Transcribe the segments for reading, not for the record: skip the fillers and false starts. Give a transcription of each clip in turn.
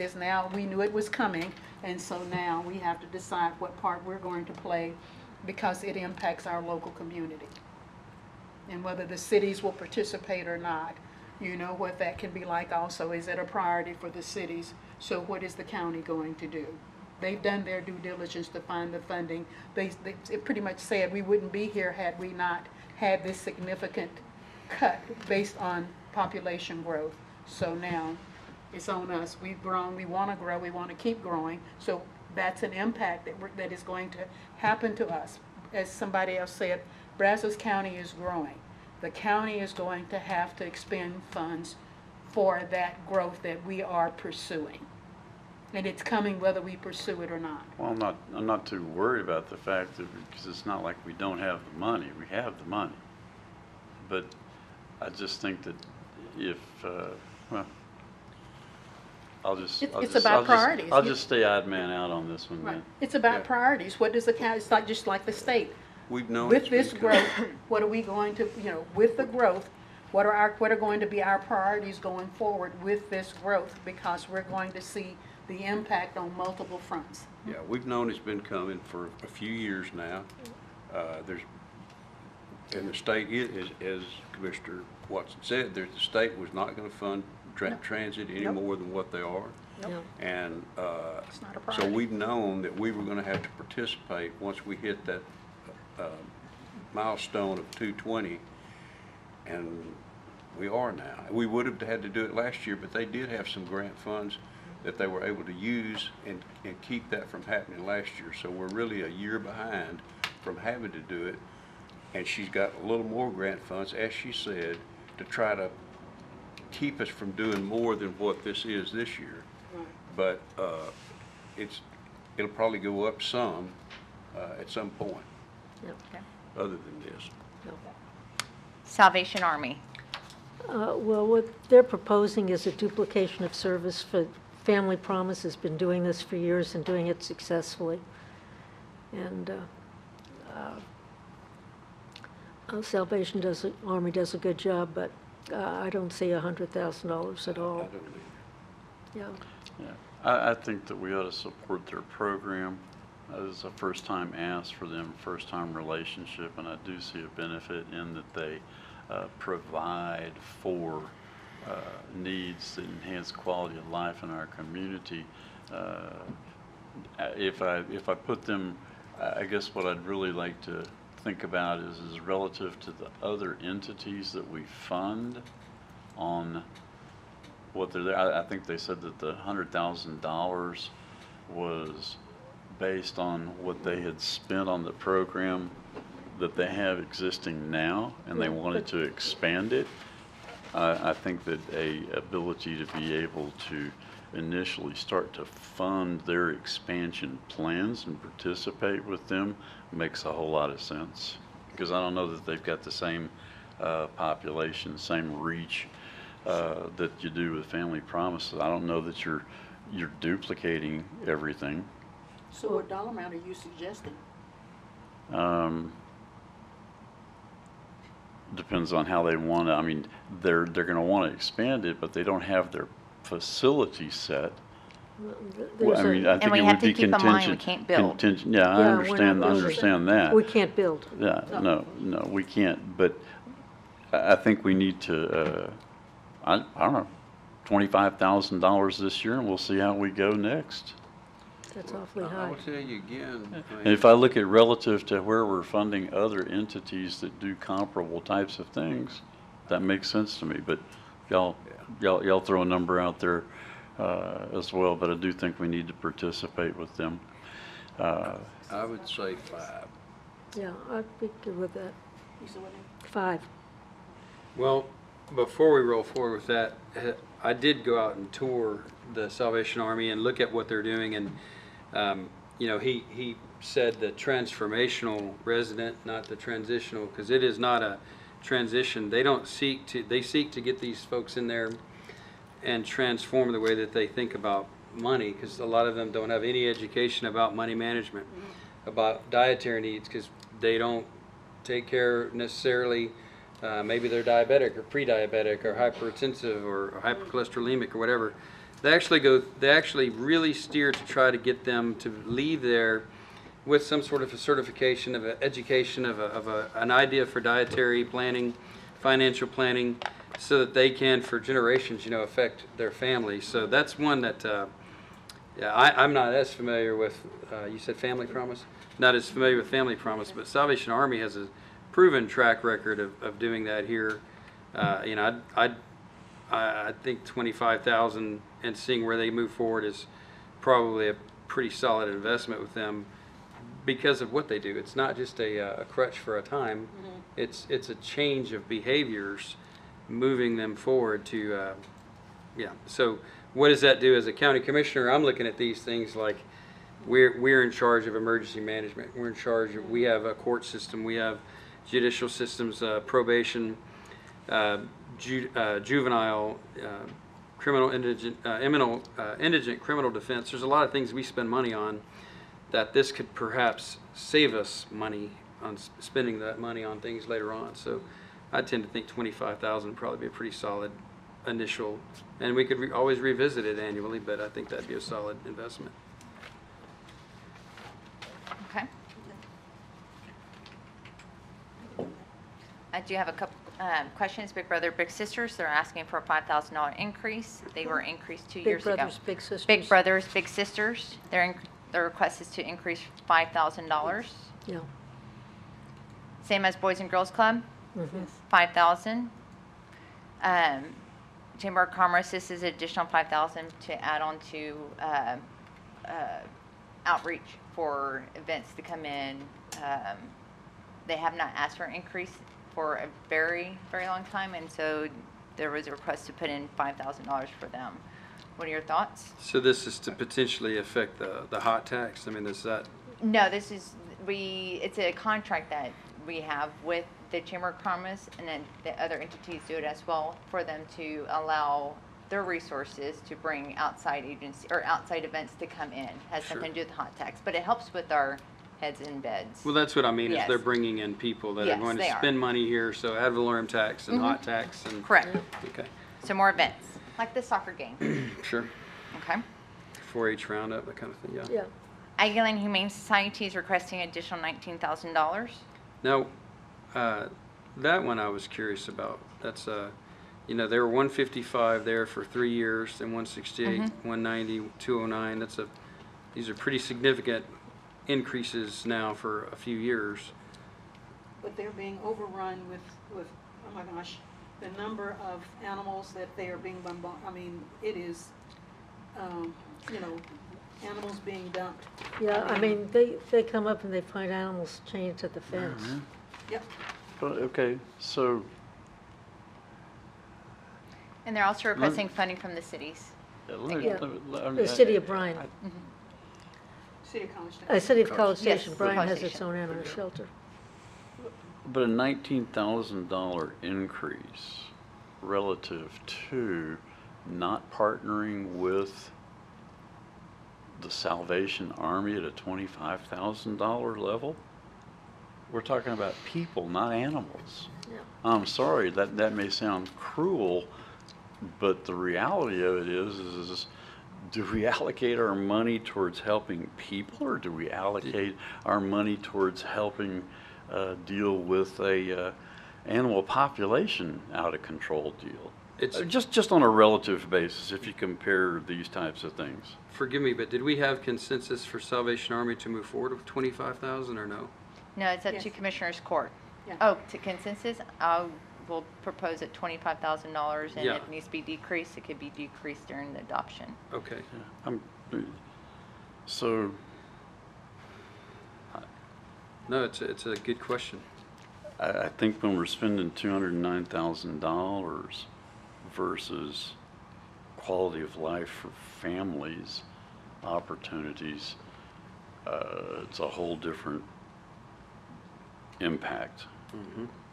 is now. We knew it was coming, and so now we have to decide what part we're going to play because it impacts our local community. And whether the cities will participate or not, you know what that can be like also. Is it a priority for the cities? So what is the county going to do? They've done their due diligence to find the funding. It pretty much said we wouldn't be here had we not had this significant cut based on population growth. So now it's on us. We've grown, we want to grow, we want to keep growing. So that's an impact that is going to happen to us. As somebody else said, Brazos County is growing. The county is going to have to expend funds for that growth that we are pursuing. And it's coming whether we pursue it or not. Well, I'm not too worried about the fact that, because it's not like we don't have the money. We have the money. But I just think that if, well, It's about priorities. I'll just stay odd man out on this one, Right. then. It's about Yeah. priorities. What does the county, it's like, just like the state. We've known With it's this been growth, coming. what are we going to, with the growth, what are going to be our priorities going forward with this growth? Because we're going to see the impact on multiple fronts. Yeah, we've known it's been coming for a few years now. And the state is, as Commissioner Watson said, the state was not going to fund transit any Nope. more than what they are. Nope. And It's not a so priority. we've known that we were going to have to participate once we hit that milestone of 220, and we are now. We would have had to do it last year, but they did have some grant funds that they were able to use and keep that from happening last year. So we're really a year behind from having to do it. And she's got a little more grant funds, as she said, to try to keep us from doing more than what this is this year. But it'll probably go up some at some point, Okay. other than this. Salvation Army. Well, what they're proposing is a duplication of service for Family Promise has been doing this for years and doing it successfully. And Salvation Army does a good job, but I don't see $100,000 at I all. don't either. Yeah. Yeah. I think that we ought to support their program. This is a first-time ask for them, first-time relationship, and I do see a benefit in that they provide for needs that enhance quality of life in our community. If I put them, I guess what I'd really like to think about is relative to the other entities that we fund on what they're there. I think they said that the $100,000 was based on what they had spent on the program that they have existing now, and they Yeah, wanted but- to expand it. I think that a ability to be able to initially start to fund their expansion plans and participate with them makes a whole lot of sense. Because I don't know that they've got the same population, same reach that you do with Family Promises. I don't know that you're duplicating everything. So what dollar amount are you suggesting? Depends on how they want to. I mean, they're going to want to expand it, but they don't have their facility set. Well, I mean, I And think we it have would to be keep in mind we contingent. can't build. Contingent, yeah, I Yeah, we're not understand building. that. We can't build. Yeah, no, we can't. But I think we need to, I don't know, $25,000 this year, and we'll see how we go next. That's awfully I high. will tell you again, And if I look at relative to where we're funding other entities that do comparable types of things, that makes sense to me. But y'all throw a number out there as well. But I do think we need to participate with them. I would say 5. Yeah, I'd be good with that. You said what? 5. Well, before we roll forward with that, I did go out and tour the Salvation Army and look at what they're doing, and he said the transformational resident, not the transitional, because it is not a transition. They seek to get these folks in there and transform the way that they think about money, because a lot of them don't have any education about money management, about dietary needs, because they don't take care necessarily. Maybe they're diabetic or pre-diabetic or hypertensive or hypercholesterolemic or whatever. They actually really steer to try to get them to leave there with some sort of a certification of an education of an idea for dietary planning, financial planning, so that they can, for generations, affect their family. So that's one that, yeah, I'm not as familiar with, you said Family Promise? Not as familiar with Family Promise, but Salvation Army has a proven track record of doing that here. I think 25,000 and seeing where they move forward is probably a pretty solid investment with them because of what they do. It's not just a crutch for a time. It's a change of behaviors, moving them forward to, yeah. So what does that do as a county commissioner? I'm looking at these things like we're in charge of emergency management. We're in charge of, we have a court system, we have judicial systems, probation, juvenile, criminal indigent, indigent criminal defense. There's a lot of things we spend money on that this could perhaps save us money on spending that money on things later on. So I tend to think 25,000 would probably be a pretty solid initial, and we could always revisit it annually, but I think that'd be a solid investment. Okay. I do have a couple questions. Big Brother, Big Sisters, they're asking for a $5,000 increase. They were increased 2 years Big ago. Brothers, Big Sisters. Big Brothers, Big Sisters, their request is to increase $5,000. Yeah. Same as Boys and Girls Club, Mhm. 5,000. Chamber of Commerce, this is additional 5,000 to add on to outreach for events to come in. They have not asked for an increase for a very, very long time, and so there was a request to put in $5,000 for them. What are your thoughts? So this is to potentially affect the hot tax? I mean, is that, No, this is, it's a contract that we have with the Chamber of Commerce, and then the other entities do it as well, for them to allow their resources to bring outside agency, or outside events to come in. Has Sure. something to do with the hot tax, but it helps with our heads in beds. well, that's what I mean, is Yes. they're bringing in people that are Yes, going to they are. spend money here, so ad valorem tax and hot tax and. Correct. Okay, So more events, like the soccer game. sure. Okay. 4-H roundup, that kind of thing, yeah. Yeah. Aguilan Humane Society is requesting additional $19,000. Now, that one I was curious about. That's, they were 155 there for 3 years, then 168, 190, 209. These are pretty significant increases now for a few years. But they're being overrun with, oh my gosh, the number of animals that they are being bombarded, I mean, it is, animals being dumped. Yeah, I mean, they come up and they find animals chained to the fence. Yep. But, okay, so, And they're also requesting funding from the cities. Yeah. The city of Bryan, City of College Station. City of College Yes, Station, Bryan College has its Station. own animal shelter. But a $19,000 increase relative to not partnering with the Salvation Army at a $25,000 level? We're talking about people, not animals. Yeah. I'm sorry, that may sound cruel, but the reality of it is do we allocate our money towards helping people, or do we allocate our money towards helping deal with a animal population out of control deal? It's- Just on a relative basis, if you compare these types of things. Forgive me, but did we have consensus for Salvation Army to move forward with 25,000 or no? No, it's up to Yes. Commissioners Court. Yeah. Oh, to consensus, I will propose at $25,000, and Yeah. if it needs to be decreased, it could be decreased during the adoption. Okay. So, No, it's a good question. I think when we're spending $209,000 versus quality of life for families, opportunities, it's a whole different impact.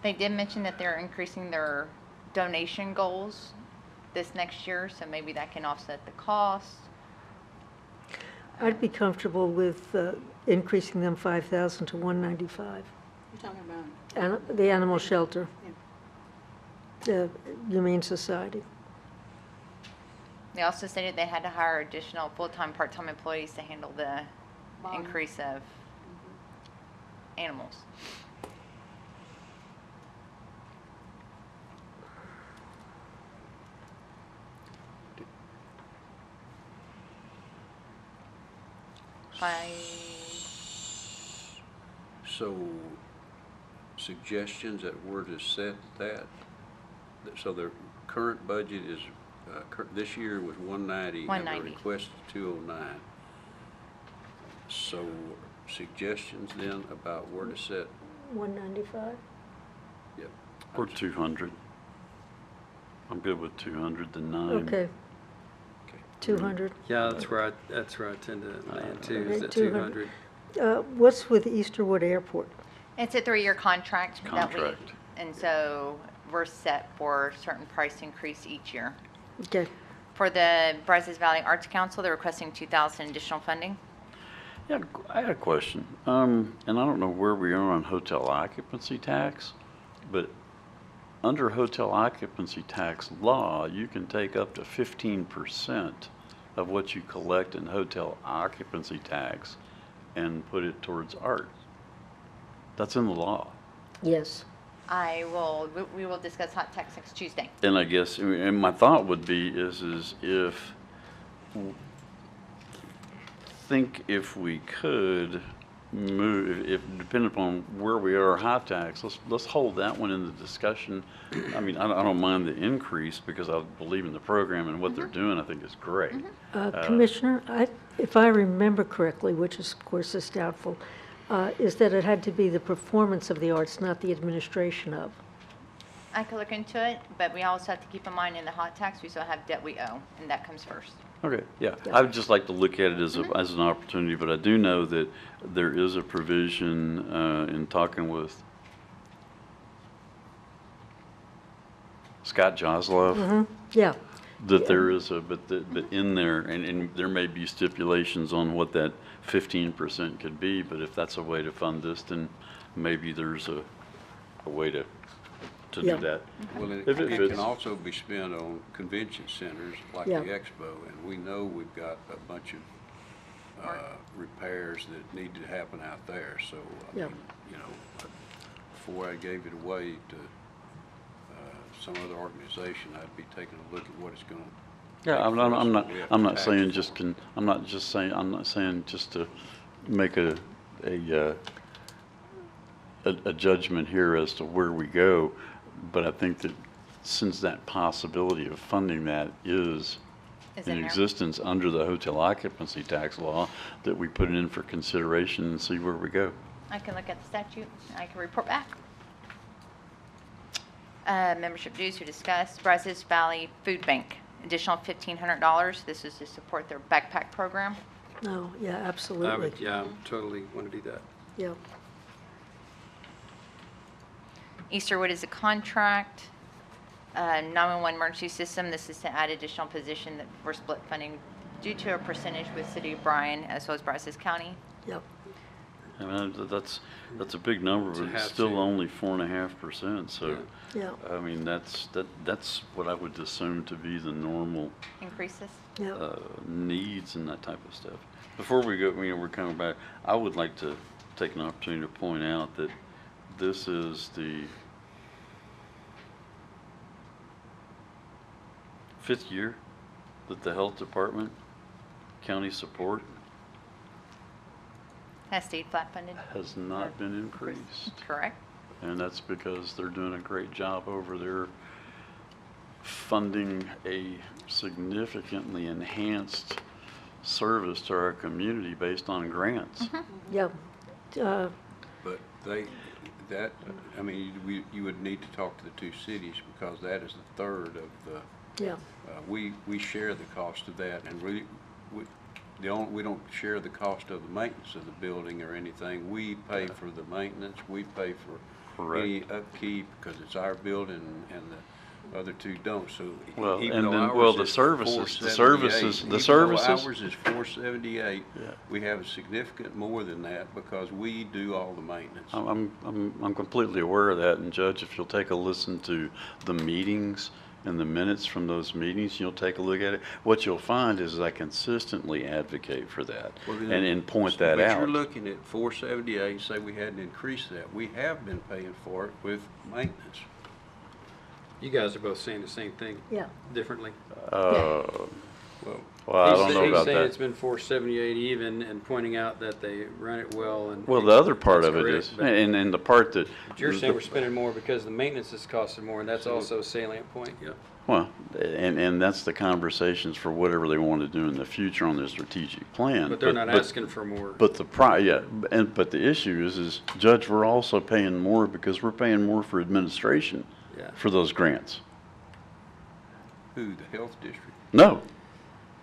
They did mention that they're increasing their donation goals this next year, so maybe that can offset the cost. I'd be comfortable with increasing them 5,000 to 195. You're talking about, The animal shelter, yeah. the Humane Society. They also stated they had to hire additional full-time, part-time employees to handle the Volume. increase of animals. By, So suggestions that were to set that, so the current budget is, this year was 190. And 190. the request is 209. So suggestions then about where to set, 195? yep. Or 200. I'm good with 200 to 9. Okay, Okay. 200. Yeah, that's where I tend to land too, is Okay, at 200. 200. What's with Easterwood Airport? it's a 3-year contract. that we- Contract. And so we're set for a certain price increase each year. Okay, For the Brazos Valley Arts Council, they're requesting 2,000 additional funding. Yeah, I had a question. And I don't know where we are on hotel occupancy tax, but under hotel occupancy tax law, you can take up to 15% of what you collect in hotel occupancy tax and put it towards art. That's in the law. yes. We will discuss hot tax next Tuesday. And I guess, and my thought would be is if we could move, if depending upon where we are high tax, let's hold that one in the discussion. I mean, I don't mind the increase because I believe in the program and what they're doing. I think is great. Commissioner, if I remember correctly, which is, of course is doubtful, is that it had to be the performance of the arts, not the administration of. I could look into it, but we also have to keep in mind in the hot tax, we still have debt we owe, and that comes first. Okay, yeah. Yeah. I would just like to look at it as as an opportunity, but I do know that there is a provision in talking with Scott Joslove. Yeah, That there is but in there, and there may be stipulations on what that 15% could be, but if that's a way to fund this, then maybe there's a way to Yeah. do that. Well, it If it it fits. can also be spent on convention centers like the Yeah. Expo, and we know we've got a bunch of repairs that need to happen out there, so, I Yeah. mean, you know, before I gave it away to some other organization, I'd be taking a look at what it's gonna Yeah, take I'm for us not, when we have I'm to not tax saying for just it. I'm not saying just to make a judgment here as to where we go, but I think that since that possibility of funding that is Is in in there. existence under the hotel occupancy tax law, that we put it in for consideration and see where we go. I can look at the statute, and I can report back. Membership dues we discussed, Brazos Valley Food Bank, additional $1,500. This is to support their backpack program. no, yeah, I absolutely. would, yeah, totally want to do that. Yeah, Easterwood is a contract. 911 emergency system, this is to add additional position that we're split funding due to a percentage with City of Bryan as well as Brazos County. yeah, I mean, that's a big number, To but it's have still to. only 4.5%, so, yeah, I mean, that's what I would assume to be the normal Increases. yeah. needs and that type of stuff. Before we go, we're coming back, I would like to take an opportunity to point out that this is the 5th year that the health department, county support, Has stayed flat funded, has not been increased. correct? And that's because they're doing a great job over there funding a significantly enhanced service to our community based on grants. Yeah. But I mean, you would need to talk to the two cities because that is the third of the, Yeah, we share the cost of that, and we don't share the cost of the maintenance of the building or anything. We pay for the maintenance, we pay for any upkeep because it's our building and the other two don't, so. Well, even and though then- ours well, the is services- the 478, services- the even though services- Ours is 478, Yeah. we have a significant more than that because we do all the maintenance. I'm completely aware of that, and Judge, if you'll take a listen to the meetings in the minutes from those meetings, you'll take a look at it. What you'll find is I consistently advocate for that Well, then- and point that But out. you're looking at 478, say we hadn't increased that. We have been paying for it with maintenance. You guys are both saying the same thing Yeah. differently. Well, Well, I don't know He's about saying that. it's been 478 even and pointing out that they run it well and. Well, the other part That's of it correct, is, but- and the part that. But you're saying we're spending more because the maintenance is costing more, and that's also a salient point, yeah. Well, and that's the conversations for whatever they want to do in the future on their strategic plan. But they're not asking for more. But but the issue is, Judge, we're also paying more because we're paying more for administration Yeah. for those grants. who, the health district? No,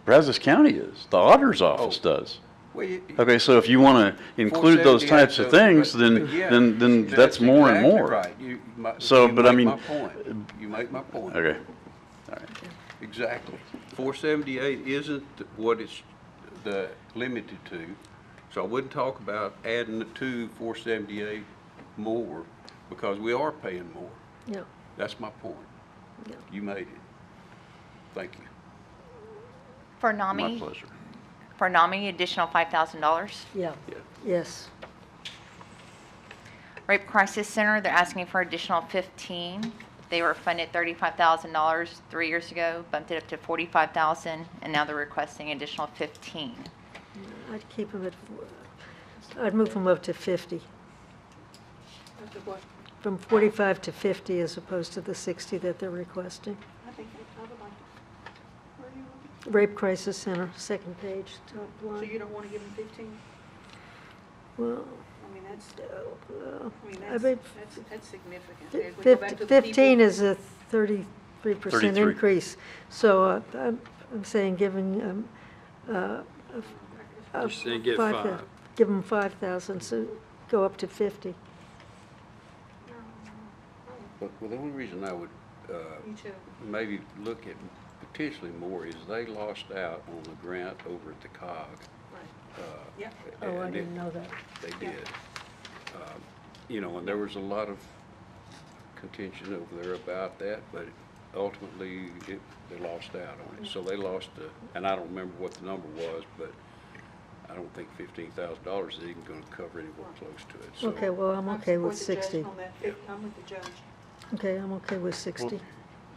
Brazos County is, the auditor's office Oh. does. Well, Okay, so if you want to include those 478, types of things, but yeah, then that's more and exactly more. right. So, you but I make mean- my point. You make my point. Okay, all right. Exactly. 478 isn't what it's limited to, so I wouldn't talk about adding the two 478 more, because we are paying more. Yeah. That's my point. Yeah. You made it. Thank you. For My NAMI, pleasure. additional $5,000. Yeah. Yeah. Yes. Rape Crisis Center, they're asking for additional 15. They were funded $35,000 3 years ago, bumped it up to $45,000, and now they're requesting additional 15. I'd keep them I'd move them up to 50, After what? from 45 to 50 as opposed to the 60 that they're requesting. I think I would like, where are you looking? Rape Crisis Center, second page, top So line. you don't want to give them 15? Well, I mean, that's, I mean, I mean, that's significant. If we go back to the 15 people- is a 33% 33. increase. So I'm saying giving, You're saying get 5. give them 5,000, so go up to 50. Well, the only reason I would Me too. maybe look at potentially more is they lost out on the grant over at the COG. Right. Yeah. Oh, I and didn't know that. They did. You know, and there was a lot of contention over there about that, but ultimately, they lost out on it. So they lost and I don't remember what the number was, but I don't think $15,000 is even gonna cover anywhere close to it. So Okay, well, I'm okay with support the judge 60. on that. I'm with the judge. Okay, I'm okay with 60. Well,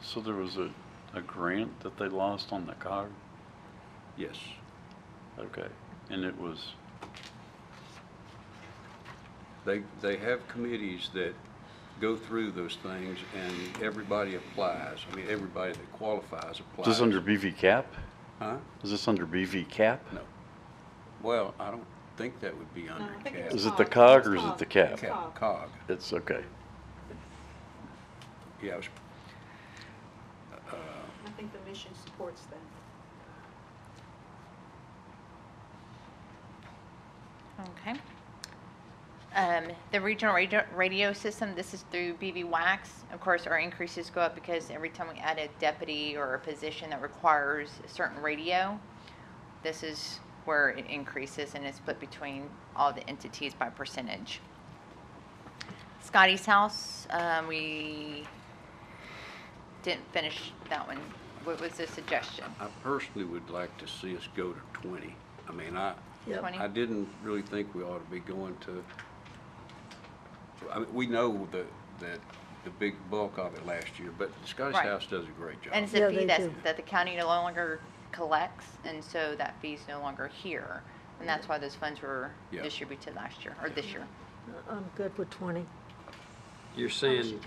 so there was a grant that they lost on the COG? yes, Okay, and it was, they have committees that go through those things and everybody applies. I mean, everybody that qualifies applies. is this under BV cap? Huh? Is this under BV cap? No. Well, I don't think that would be under I think CAP. it's Is it the COG. COG or is it It's the COG. cap? CAP, COG. It's okay. Yeah, it was, I think the mission supports that. Okay. The regional radio system, this is through BV Wax. Of course, our increases go up because every time we add a deputy or a position that requires a certain radio, this is where it increases, and it's split between all the entities by percentage. Scotty's house, we didn't finish that one. What was the suggestion? I personally would like to see us go to 20. I mean, Yep. 20? I didn't really think we ought to be going to, I mean, we know that the big bulk of it last year, but Scottish Right. House does a great job. And it's Yeah, a fee they do. that the county no longer collects, and so that fee's no longer here. And that's why those funds were Yeah. distributed last year, or this year. I'm good with 20. You're saying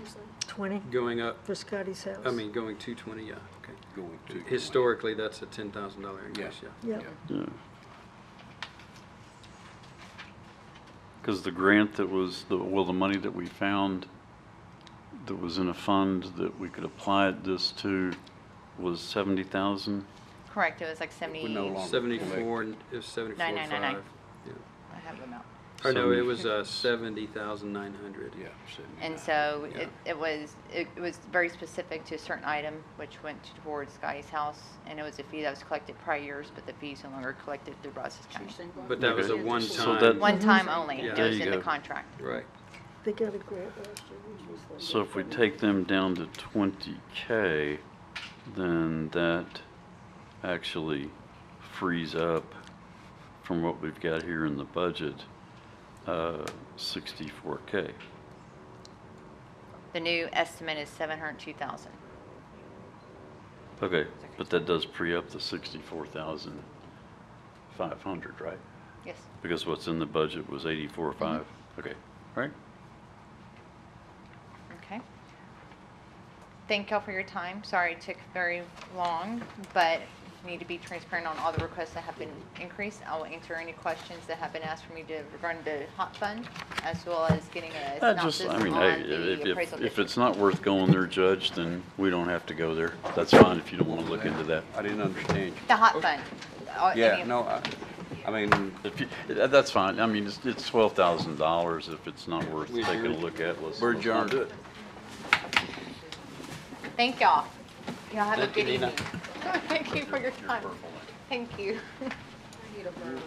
20 going up, for Scotty's house. I mean, going to 20, yeah, okay. Going to. Historically, that's a $10,000 increase, yeah. Yep. Yeah. Because the grant that was, the money that we found that was in a fund that we could apply this to was 70,000? Correct, it was like We no longer 74, and it was 74.5. 999. Yeah. I have them out. Or no, it was 70,900. Yeah. And so Yeah. it was very specific to a certain item, which went towards Scotty's house, and it was a fee that was collected prior years, but the fee's no longer collected through Brazos County. But that was a Okay. So one-time. that- One time only, Yeah. it There was you in the go. contract. Right. They got a grant last year. which was like So if we take them down to 20K, then that actually frees up from what we've got here in the budget, 64K. The new estimate is 702,000. Okay, but that does free up the 64,500, right? Yes. Because what's in the budget was 84.5. Okay, all right. Okay. Thank y'all for your time. Sorry it took very long, but need to be transparent on all the requests that have been increased. I will answer any questions that have been asked for me regarding the hot fund, as well as getting a synopsis I on mean, hey, the appraisal if district. it's not worth going there, Judge, then we don't have to go there. That's fine if you don't want to look into that. I didn't understand you. The hot fund. Yeah, Any- no, I mean, If you, that's fine. I mean, it's $12,000. If it's not worth We taking a agree. look at, let's We're not adjourned. do it. Thank y'all. Y'all have a Thank you, good Nina. evening. Thank you for your time. Thank you. I need a burger.